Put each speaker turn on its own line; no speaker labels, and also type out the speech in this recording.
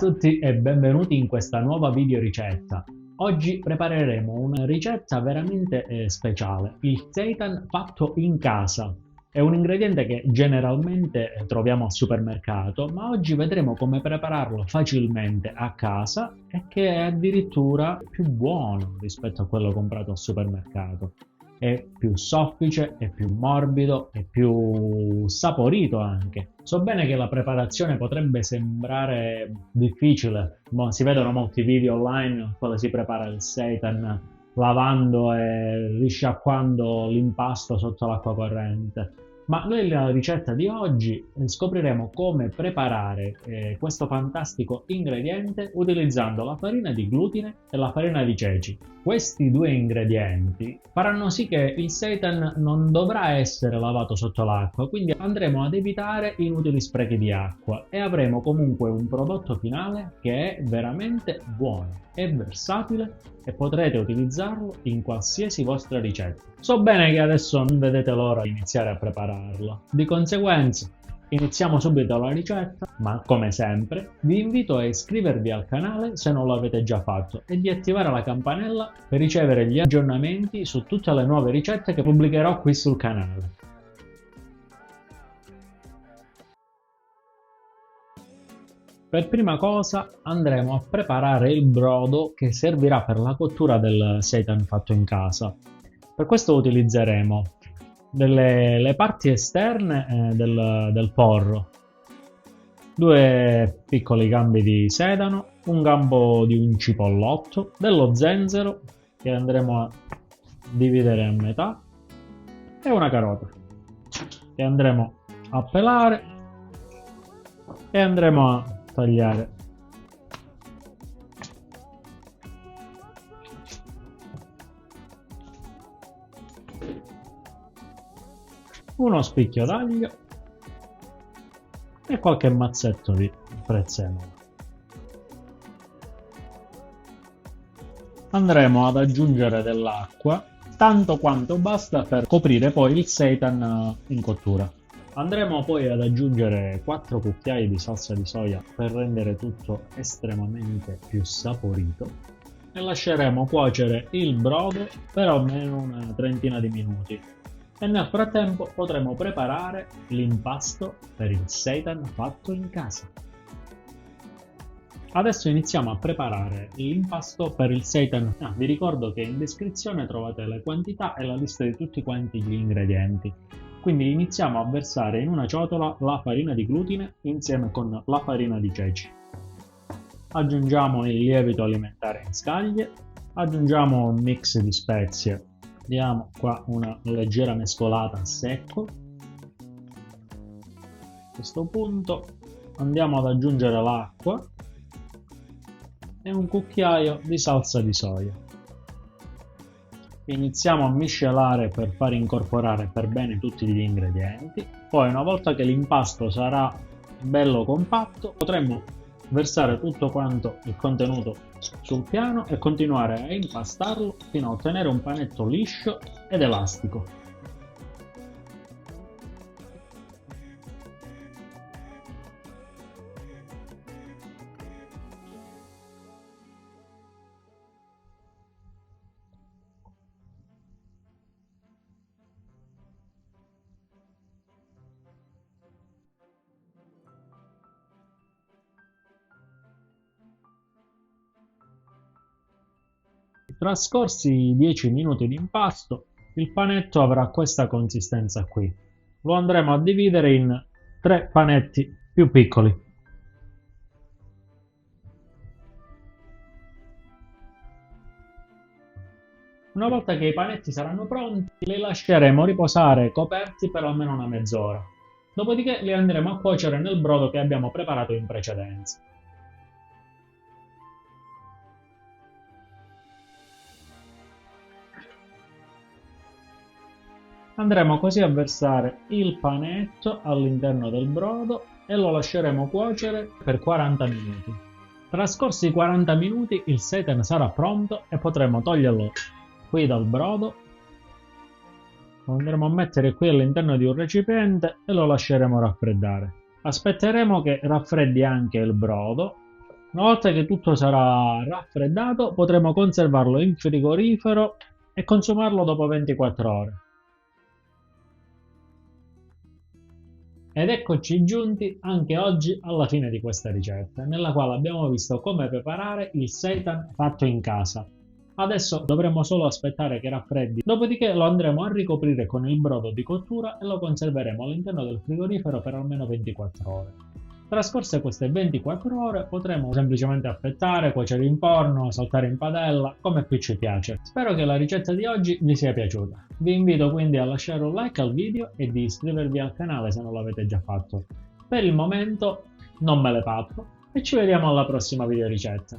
tutti e benvenuti in questa nuova video ricetta. Oggi prepareremo una ricetta veramente speciale, il seitan fatto in casa. È un ingrediente che generalmente troviamo al supermercato, ma oggi vedremo come prepararlo facilmente a casa e che è addirittura più buono rispetto a quello comprato al supermercato. È più soffice, è più morbido, è più saporito anche. So bene che la preparazione potrebbe sembrare difficile, ma si vedono molti video online quando si prepara il seitan lavando e risciacquando l'impasto sotto l'acqua corrente. Ma noi nella ricetta di oggi scopriremo come preparare questo fantastico ingrediente utilizzando la farina di glutine e la farina di ceci. Questi due ingredienti faranno sì che il seitan non dovrà essere lavato sotto l'acqua, quindi andremo ad evitare inutili sprechi di acqua e avremo comunque un prodotto finale che è veramente buono, è versatile e potrete utilizzarlo in qualsiasi vostra ricetta. So bene che adesso non vedete l'ora di iniziare a prepararlo, di conseguenza iniziamo subito la ricetta, ma come sempre vi invito a iscrivervi al canale se non l'avete già fatto e di attivare la campanella per ricevere gli aggiornamenti su tutte le nuove ricette che pubblicherò qui sul canale. Per prima cosa andremo a preparare il brodo che servirà per la cottura del seitan fatto in casa. Per questo utilizzeremo le parti esterne del porro, due piccoli gambi di sedano, un gambo di un cipollotto, dello zenzero che andremo a dividere a metà e una carota che andremo a pelare e andremo a tagliare. Uno spicchio d'aglio e qualche mazzetto di prezzemolo. Andremo ad aggiungere dell'acqua, tanto quanto basta per coprire poi il seitan in cottura. Andremo poi ad aggiungere 4 cucchiai di salsa di soia per rendere tutto estremamente più saporito e lasceremo cuocere il brodo per almeno una trentina di minuti. E nel frattempo potremo preparare l'impasto per il seitan fatto in casa. Adesso iniziamo a preparare l'impasto per il seitan. Vi ricordo che in descrizione trovate le quantità e la lista di tutti quanti gli ingredienti. Quindi iniziamo a versare in una ciotola la farina di glutine insieme con la farina di ceci. Aggiungiamo il lievito alimentare in scaglie, aggiungiamo un mix di spezie. Diamo qua una leggera mescolata a secco. A questo punto andiamo ad aggiungere l'acqua e un cucchiaio di salsa di soia. Iniziamo a miscelare per far incorporare per bene tutti gli ingredienti. Poi una volta che l'impasto sarà bello compatto potremo versare tutto quanto il contenuto sul piano e continuare a impastarlo fino a ottenere un panetto liscio ed elastico. Trascorsi 10 minuti di impasto, il panetto avrà questa consistenza qui. Lo andremo a dividere in 3 panetti più piccoli. Una volta che i panetti saranno pronti, li lasceremo riposare coperti per almeno una mezz'ora. Dopodiché li andremo a cuocere nel brodo che abbiamo preparato in precedenza. Andremo così a versare il panetto all'interno del brodo e lo lasceremo cuocere per 40 minuti. Trascorsi i 40 minuti il seitan sarà pronto e potremo toglierlo qui dal brodo. Lo andremo a mettere qui all'interno di un recipiente e lo lasceremo raffreddare. Aspetteremo che raffreddi anche il brodo Una volta che tutto sarà raffreddato, potremo conservarlo in frigorifero e consumarlo dopo 24 ore. Ed eccoci giunti anche oggi alla fine di questa ricetta, nella quale abbiamo visto come preparare il seitan fatto in casa. Adesso dovremo solo aspettare che raffreddi, dopodiché lo andremo a ricoprire con il brodo di cottura e lo conserveremo all'interno del frigorifero per almeno 24 ore. Trascorse queste 24 ore potremo semplicemente affettare, cuocere in forno, saltare in padella, come più ci piace. Spero che la ricetta di oggi vi sia piaciuta. Vi invito quindi a lasciare un like al video e di iscrivervi al canale se non l'avete già fatto. Per il momento non me le pappo e ci vediamo alla prossima video ricetta.